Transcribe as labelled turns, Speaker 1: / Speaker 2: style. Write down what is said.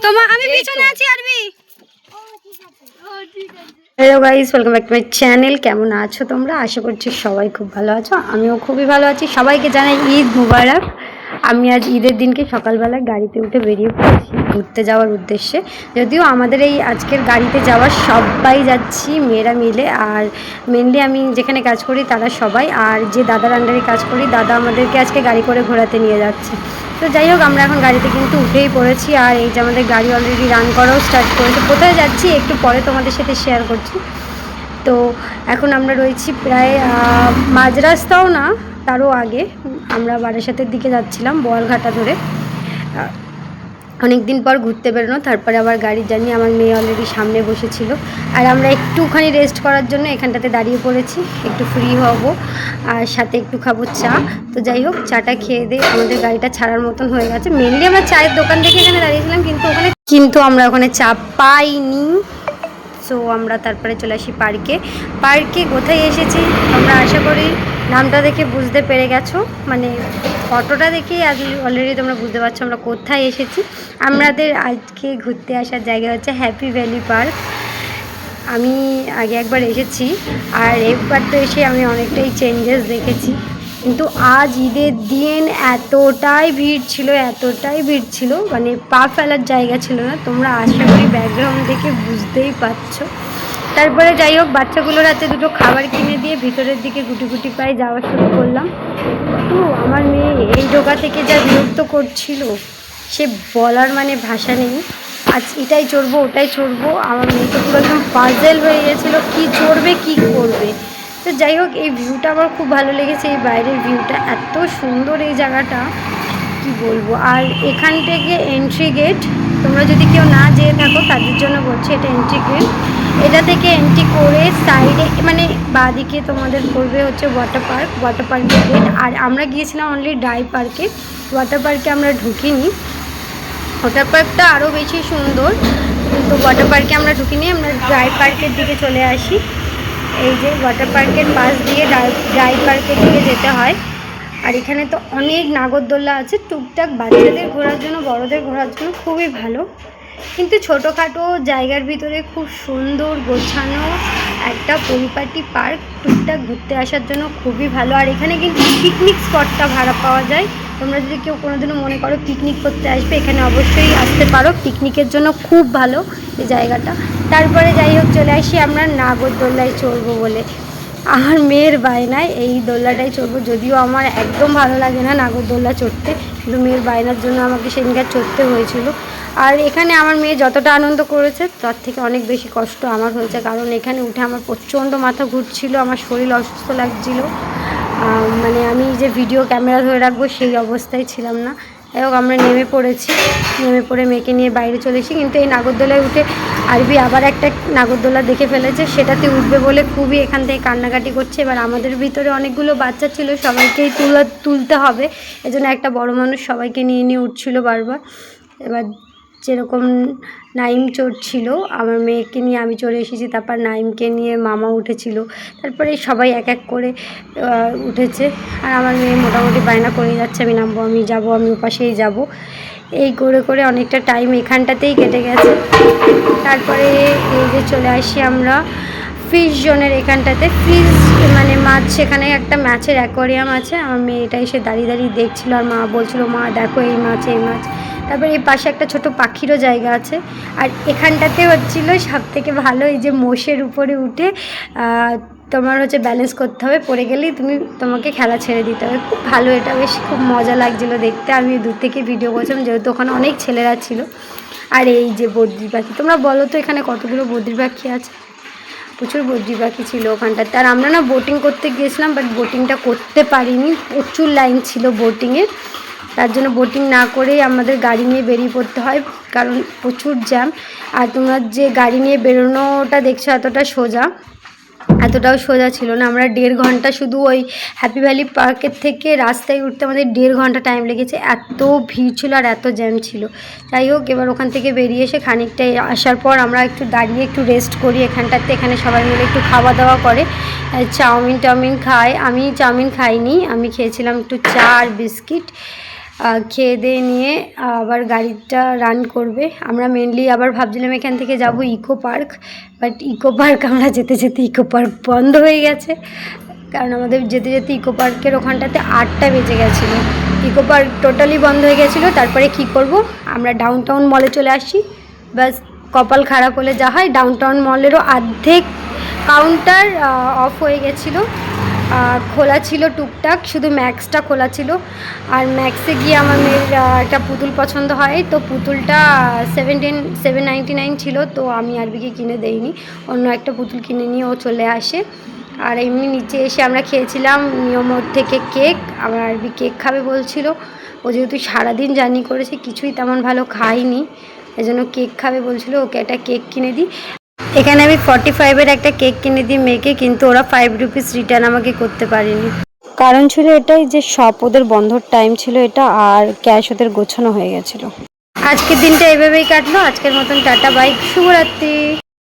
Speaker 1: তোমার আমি পিছনে আছি আরবি। Hello guys, welcome back to my channel. কেমন আছো তোমরা? আশা করছি সবাই খুব ভালো আছো, আমিও খুবই ভালো আছি। সবাইকে জানাই ঈদ মুবারক। আমি আজ ঈদের দিনকে সকালবেলায় গাড়িতে উঠে বেরিয়ে পড়েছি ঘুরতে যাওয়ার উদ্দেশ্যে। যদিও আমাদের এই আজকের গাড়িতে যাওয়ার সবাই যাচ্ছি মেয়েরা মিলে, আর মেনলি আমি যেখানে কাজ করি তারা সবাই, আর যে দাদার আন্ডারে কাজ করি দাদা আমাদেরকে আজকে গাড়ি করে ঘোরাতে নিয়ে যাচ্ছে। তো যাই হোক, আমরা এখন গাড়িতে কিন্তু উঠেই পড়েছি, আর এই যে আমাদের গাড়ি অলরেডি রান করাও স্টার্ট করেছে। কোথায় যাচ্ছি একটু পরে তোমাদের সাথে শেয়ার করছি। তো এখন আমরা রয়েছি প্রায় মাঝ রাস্তাও না, তারও আগে। আমরা বারাসাতের দিকে যাচ্ছিলাম বোয়ালঘাটা ধরে। অনেক দিন পর ঘুরতে বেরোনো, তারপরে আবার গাড়ির জার্নি। আমার মেয়ে অলরেডি সামনে বসেছিল, আর আমরা একটুখানি রেস্ট করার জন্য এখানটাতে দাঁড়িয়ে পড়েছি, একটু ফ্রি হব আর সাথে একটু খাবো চা। তো যাই হোক, চাটা খেয়ে দিয়ে আমাদের গাড়িটা ছাড়ার মতন হয়ে গেছে। মেনলি আমরা চায়ের দোকান থেকে এখানে দাঁড়িয়েছিলাম, কিন্তু আমরা ওখানে চা পাইনি। সো আমরা তারপরে চলে আসি পার্কে। পার্কে কোথায় এসেছি তোমরা আশা করি নামটা দেখে বুঝতে পেরে গেছো, মানে ফটোটা দেখেই আজ অলরেডি তোমরা বুঝতে পারছো আমরা কোথায় এসেছি। আমাদের আজকে ঘুরতে আসার জায়গা হচ্ছে হ্যাপি ভ্যালি পার্ক। আমি আগে একবার এসেছি, আর একবার তো এসে আমি অনেকটাই চেঞ্জেস দেখেছি। কিন্তু আজ ঈদের দিন এতটাই ভিড় ছিল, মানে পা ফেলার জায়গা ছিল না। তোমরা আশা করি ব্যাকগ্রাউন্ড দেখে বুঝতেই পারছো। তারপরে যাই হোক, বাচ্চাগুলোর হাতে দুটো খাবার কিনে দিয়ে ভিতরের দিকে গুটি গুটি পায়ে যাওয়া শুরু করলাম। তো আমার মেয়ে এই ঢোকা থেকে যা বিরক্ত করছিল সে বলার মানে ভাষা নেই। আজ এটাই চড়বো ওটাই চড়বো, আমার মেয়ে তো পুরো একদম পাজেল হয়ে গেছিলো কী চড়বে কী করবে। তো যাই হোক, এই ভিউটা আমার খুব ভালো লেগেছে, এই বাইরের ভিউটা এত সুন্দর এই জায়গাটা কি বলবো। আর এখান থেকে এন্ট্রি গেট, তোমরা যদি কেউ না যেয়ে থাকো তাদের জন্য বলছি, এটা এন্ট্রি গেট। এটা থেকে এন্ট্রি করে সাইডে মানে বাঁদিকে তোমাদের পড়বে হচ্ছে ওয়াটার পার্কের গেট। আর আমরা গিয়েছিলাম অনলি ড্রাই পার্কে, ওয়াটার পার্কে আমরা ঢুকিনি। ওয়াটার পার্কটা আরও বেশি সুন্দর, কিন্তু ওয়াটার পার্কে আমরা ঢুকিনি, আমরা ড্রাই পার্কের দিকে চলে আসি। এই যে ওয়াটার পার্কের পাশ দিয়ে ড্রাই পার্কের দিকে যেতে হয়। আর এখানে তো অনেক নাগরদোল্লা আছে, টুকটাক বাচ্চাদের ঘোরার জন্য বড়দের ঘোরার জন্য খুবই ভালো। কিন্তু ছোটোখাটো জায়গার ভিতরে খুব সুন্দর গোছানো একটা পরিপাটি পার্ক, টুকটাক ঘুরতে আসার জন্য খুবই ভালো। আর এখানে কিন্তু পিকনিক স্পটটা ভাড়া পাওয়া যায়। তোমরা যদি কেউ কোনোদিনও মনে করো পিকনিক করতে আসবে, এখানে অবশ্যই আসতে পারো, পিকনিকের জন্য খুব ভালো এই জায়গাটা। তারপরে যাই হোক, চলে আসি আমরা নাগরদোল্লায় চড়বো বলে। আমার মেয়ের বায়নায় এই দোল্লাটাই চড়বো, যদিও আমার একদম ভালো লাগে না নাগরদোল্লা চড়তে, কিন্তু মেয়ের বায়নার জন্য আমাকে সেদিনকার চড়তে হয়েছিল। আর এখানে আমার মেয়ে যতটা আনন্দ করেছে তার থেকে অনেক বেশি কষ্ট আমার হয়েছে, কারণ এখানে উঠে আমার প্রচণ্ড মাথা ঘুরছিল, আমার শরীর অসুস্থ লাগছিল। মানে আমি যে ভিডিও ক্যামেরা ধরে রাখবো সেই অবস্থায় ছিলাম না। যাই হোক, আমরা নেমে পড়ে মেয়েকে নিয়ে বাইরে চলে এসেছি। কিন্তু এই নাগরদোলায় উঠে আরবি আবার একটা নাগরদোলা দেখে ফেলেছে, সেটাতে উঠবে বলে খুবই এখান থেকে কান্নাকাটি করছে। এবার আমাদের ভিতরে অনেকগুলো বাচ্চা ছিল, সবাইকেই তুলতে হবে, এজন্য একটা বড় মানুষ সবাইকে নিয়ে উঠছিল বারবার। এবার যেরকম নাইম চড়ছিল, আমার মেয়েকে নিয়ে আমি চলে এসেছি, তারপর নাইমকে নিয়ে মামা উঠেছিল, তারপরে সবাই এক এক করে উঠেছে। আর আমার মেয়ে মোটামুটি বায়না করে যাচ্ছে, আমি নামবো, আমি যাব, আমি ওপাশেই যাব। এই করে করে অনেকটা টাইম এখানটাতেই কেটে গেছে। তারপরে এই যে চলে আসি আমরা ফিশ জোনের এখানটাতে। ফিশ মানে মাছ, সেখানে একটা মাছের অ্যাকোয়ারিয়াম আছে। আমার মেয়ে এটা এসে দাঁড়িয়ে দাঁড়িয়ে দেখছিল, আর মা বলছিল মা দেখো এই মাছ এই মাছ। তারপরে এই পাশে একটা ছোট পাখিরও জায়গা আছে। আর এখানটাতে হচ্ছিল সব থেকে ভালো, এই যে মোষের উপরে উঠে তোমার হচ্ছে ব্যালেন্স করতে হবে, পড়ে গেলেই তোমাকে খেলা ছেড়ে দিতে হবে। খুব ভালো, এটা বেশ খুব মজা লাগছিলো দেখতে। আমি দূর থেকে ভিডিও করছিলাম, যেহেতু ওখানে অনেক ছেলেরা ছিল। আর এই যে বদ্রি পাখি, তোমরা বলো তো এখানে কতগুলো বদ্রি পাখি আছে? প্রচুর বদ্রি পাখি ছিল ওখানটাতে। আর আমরা না বোটিং করতে গিয়েছিলাম, বাট বোটিংটা করতে পারিনি, প্রচুর লাইন ছিল বোটিংয়ের। তার জন্য বোটিং না করেই আমাদের গাড়ি নিয়ে বেরিয়ে পড়তে হয়, কারণ প্রচুর জ্যাম। আর তোমরা যে গাড়ি নিয়ে বেরোনোটা দেখছো এতটাও সোজা ছিল না। আমরা 1.5 ঘন্টা শুধু ওই হ্যাপি ভ্যালি পার্কের থেকে রাস্তায় উঠতে আমাদের 1.5 ঘন্টা টাইম লেগেছে, এত ভিড় ছিল আর এত জ্যাম ছিল। যাই হোক, এবার ওখান থেকে বেরিয়ে এসে খানিকটা আসার পর আমরা একটু দাঁড়িয়ে একটু রেস্ট করি এখানটাতে। এখানে সবাই মিলে একটু খাওয়া দাওয়া করে, চাউমিন খায়। আমি চাউমিন খাইনি, আমি খেয়েছিলাম একটু চা আর বিস্কিট। খেয়ে দিয়ে নিয়ে আবার গাড়িটা রান করবে। আমরা মেনলি আবার ভাবছিলাম এখান থেকে যাব Eco Park, but Eco Park আমরা যেতে যেতে ইকো পার্ক বন্ধ হয়ে গেছে, কারণ আমাদের যেতে যেতে ইকো পার্কের ওখানটাতে 8টা বেজে গেছিলো। ইকো পার্ক টোটালি বন্ধ হয়ে গেছিলো। তারপরে কি করব, আমরা ডাউন টাউন মলে চলে আসি। ব্যাস, কপাল খারাপ হলে যা হয়, ডাউন টাউন মলেরও অর্ধেক কাউন্টার অফ হয়ে গেছিলো, খোলা ছিল টুকটাক, শুধু ম্যাক্সটা খোলা ছিল। আর ম্যাক্সে গিয়ে আমার মেয়ের একটা পুতুল পছন্দ হয়, তো পুতুলটা 799 ছিল, তো আমি আরবিকে কিনে দেইনি, অন্য একটা পুতুল কিনে নিয়ে ও চলে আসে। আর এমনি নিচে এসে আমরা খেয়েছিলাম নিয়মোর থেকে কেক। আমার আরবি কেক খাবে বলছিল, ও যেহেতু সারাদিন জার্নি করেছে কিছুই তেমন ভালো খায়নি, এজন্য কেক খাবে বলছিল, ওকে একটা কেক কিনে দিই। এখানে আমি 45-এর একটা কেক কিনে দিই মেয়েকে, কিন্তু ওরা 5 রুপিস রিটার্ন আমাকে করতে পারেনি। কারণ ছিল এটাই যে শপ ওদের বন্ধর টাইম ছিল এটা, আর ক্যাশ ওদের গোছানো হয়ে গেছিলো। আজকের দিনটা এভাবেই কাটলো। আজকের মতন টাটা, বাই, শুভরাত্রি।